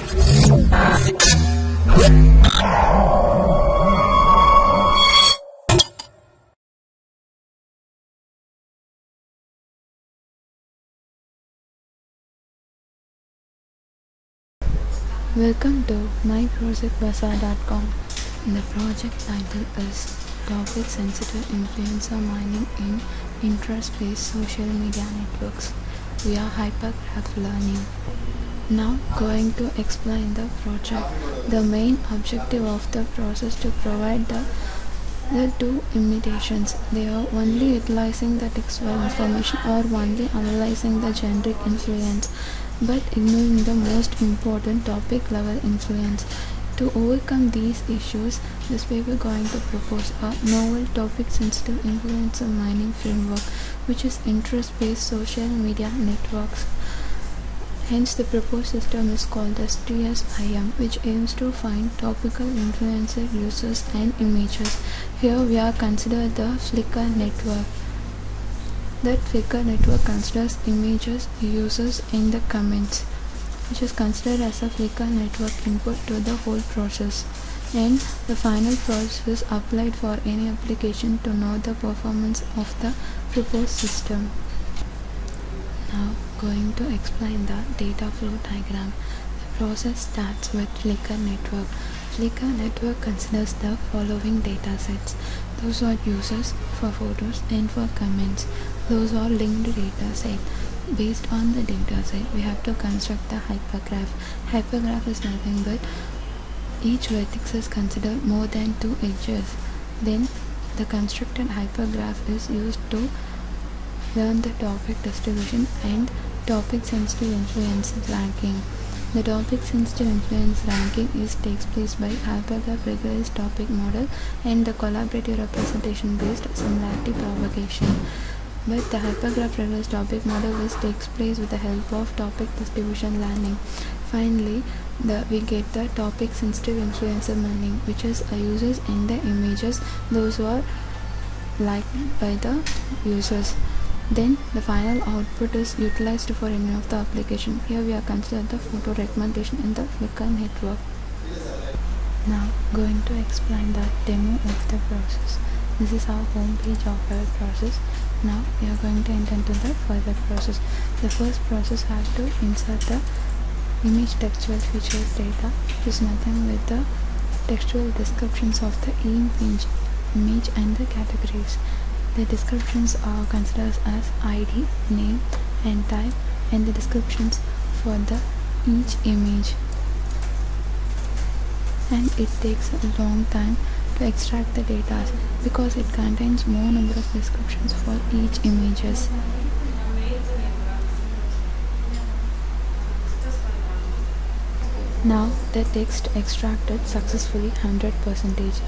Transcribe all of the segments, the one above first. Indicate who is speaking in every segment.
Speaker 1: Welcome to myprojectbazaar.com. The project title is Topic Sensitive Influencer Mining in Interest-Based Social Media Networks via Hypergraph Learning. Now going to explain the project. The main objective of the process to provide the two imitations. They are only utilizing the textual information or only analyzing the generic influence, but ignoring the most important topic level influence. To overcome these issues, this paper going to propose a novel topic sensitive influencer mining framework, which is interest-based social media networks. Hence, the proposed system is called as TSIM, which aims to find topical influencer users and images. Here we are considered the Flickr network. That Flickr network considers images, users in the comments, which is considered as a Flickr network input to the whole process, and the final process applied for any application to know the performance of the proposed system. Now going to explain the data flow diagram. The process starts with Flickr network. Flickr network considers the following data sets. Those are users for photos and for comments. Those are linked data set. Based on the data set, we have to construct the hypergraph. Hypergraph is nothing but each vertex is considered more than two edges. Then the constructed hypergraph is used to learn the topic distribution and topic sensitive influence ranking. The topic sensitive influence ranking takes place by hypergraph regularized topic model and the collaborative representation based similarity propagation. But the hypergraph regularized topic model takes place with the help of topic distribution learning. Finally, we get the topic sensitive influencer mining, which is users in the images, those who are liked by the users. Then the final output is utilized for any of the application. Here we are considered the photo recommendation in the Flickr network. Now going to explain the demo of the process. This is our home page of our process. Now we are going to enter into the further process. The first process has to insert the image textual features data, which is nothing with the textual descriptions of the image and the categories. The descriptions are considered as ID, name and type, and the descriptions for each image. And it takes a long time to extract the data because it contains more number of descriptions for each images. Now the text extracted successfully 100%.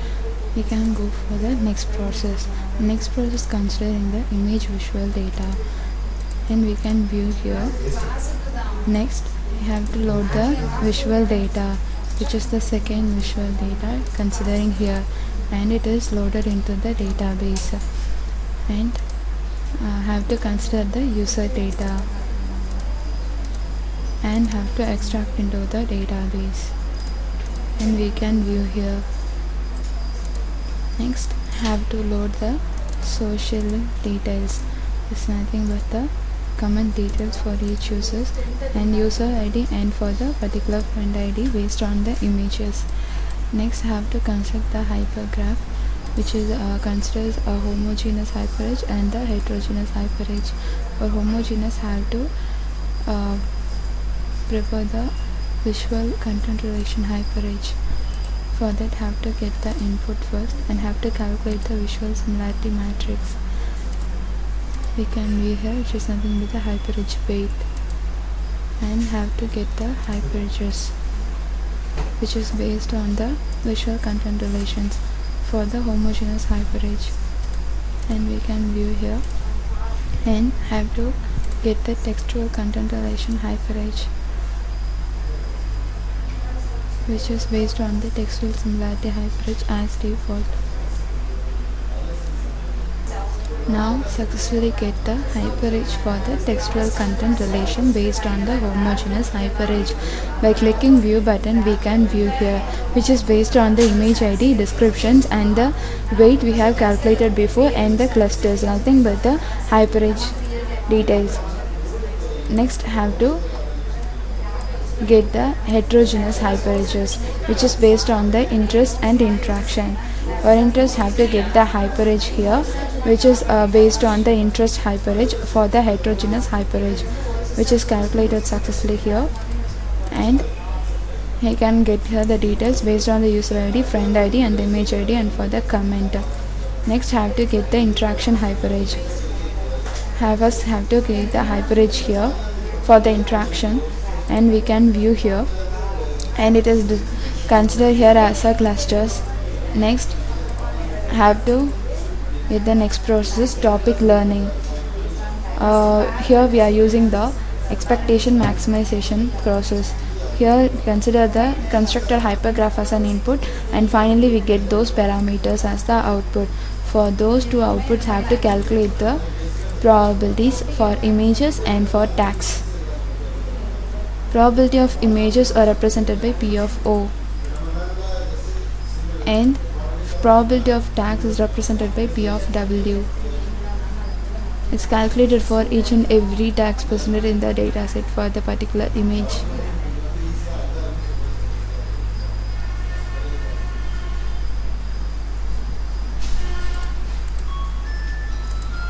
Speaker 1: We can go for the next process. Next process considering the image visual data, and we can view here. Next we have to load the visual data, which is the second visual data considering here, and it is loaded into the database. And have to consider the user data and have to extract into the database, and we can view here. Next have to load the social details. It's nothing but the comment details for each users and user ID and for the particular friend ID based on the images. Next have to construct the hypergraph, which is considers a homogeneous hyperedge and the heterogeneous hyperedge. For homogeneous have to prepare the visual content relation hyperedge. For that have to get the input first and have to calculate the visual similarity matrix. We can view here, which is nothing but the hyperedge weight, and have to get the hyperedges, which is based on the visual content relations for the homogeneous hyperedge, and we can view here, and have to get the textual content relation hyperedge, which is based on the textual similarity hyperedge as default. Now successfully get the hyperage for the textual content relation based on the homogeneous hyperage. By clicking view button we can view here, which is based on the image ID, descriptions and the weight we have calculated before and the clusters, nothing but the hyperage details. Next have to get the heterogeneous hyperages, which is based on the interest and interaction. For interest have to get the hyperage here, which is based on the interest hyperage for the heterogeneous hyperage, which is calculated successfully here. And you can get here the details based on the user ID, friend ID and the image ID and for the comment. Next have to get the interaction hyperage. Have to get the hyperage here for the interaction, and we can view here, and it is considered here as a clusters. Next have to get the next process, topic learning. Here we are using the expectation maximization process. Here consider the constructed hypergraph as an input, and finally we get those parameters as the output. For those two outputs have to calculate the probabilities for images and for tags. Probability of images are represented by P of O, and probability of tags is represented by P of W. It's calculated for each and every tags presented in the dataset for the particular image.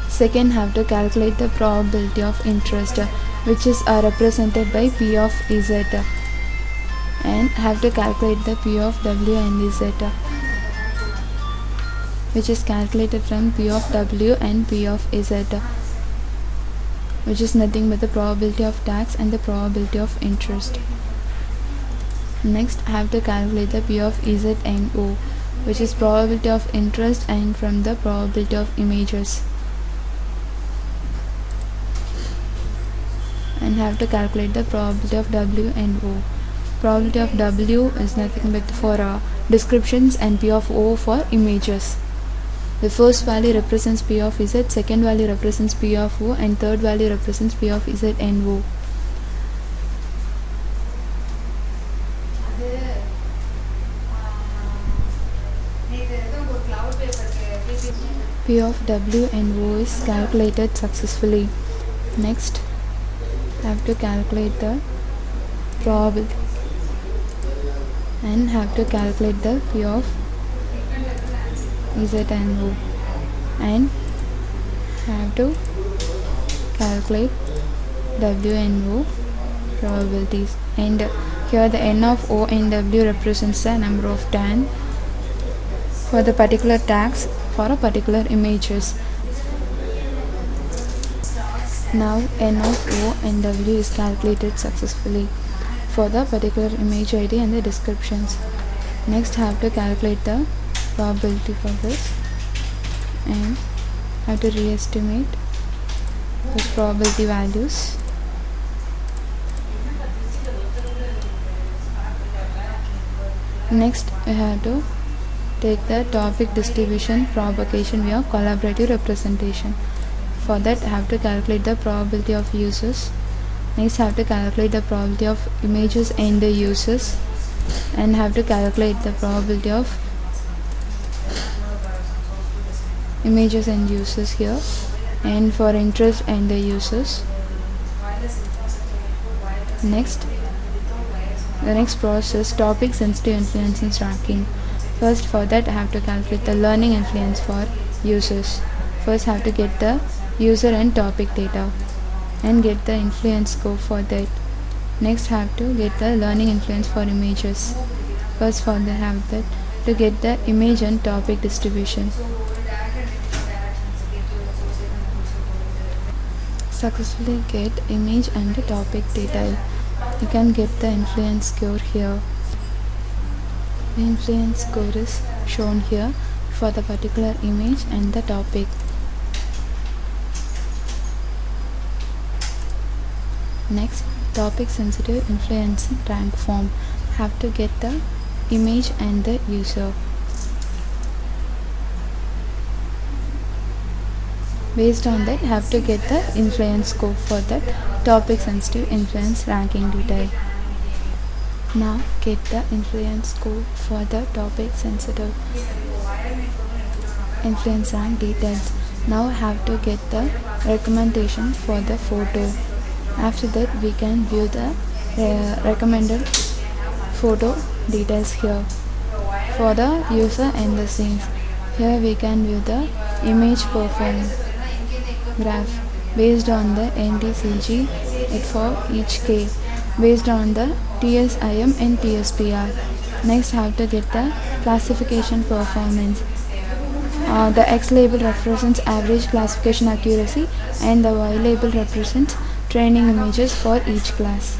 Speaker 1: Second have to calculate the probability of interest, which is represented by P of Z, and have to calculate the P of W and Z, which is calculated from P of W and P of Z, which is nothing but the probability of tags and the probability of interest. Next have to calculate the P of Z and O, which is probability of interest and from the probability of images, and have to calculate the probability of W and O. Probability of W is nothing but for descriptions and P of O for images. The first value represents P of Z, second value represents P of O, and third value represents P of Z and O. P of W and O is calculated successfully. Next have to calculate the probability, and have to calculate the P of Z and O, and have to calculate W and O probabilities. And here the N of O and W represents the number of tan for the particular tags for a particular images. Now N of O and W is calculated successfully for the particular image ID and the descriptions. Next have to calculate the probability for this, and have to re-estimate those probability values. Next we have to take the topic distribution propagation via collaborative representation. For that have to calculate the probability of users. Next have to calculate the probability of images and the users, and have to calculate the probability of images and users here, and for interest and the users. Next, the next process, topic sensitive influence and tracking. First for that I have to calculate the learning influence for users. First have to get the user and topic data and get the influence score for that. Next have to get the learning influence for images. First for that have that to get the image and topic distribution. Successfully get image and the topic data. You can get the influence score here. The influence score is shown here for the particular image and the topic. Next, topic sensitive influence rank form. Have to get the image and the user. Based on that, have to get the influence score for that topic sensitive influence ranking detail. Now get the influence score for the topic sensitive influence rank details. Now have to get the recommendation for the photo. After that, we can view the recommended photo details here for the user and the scenes. Here we can view the image performance graph based on the NDCG for each K based on the TSIM and TSPR. Next, have to get the classification performance. The X label represents average classification accuracy and the Y label represents training images for each class.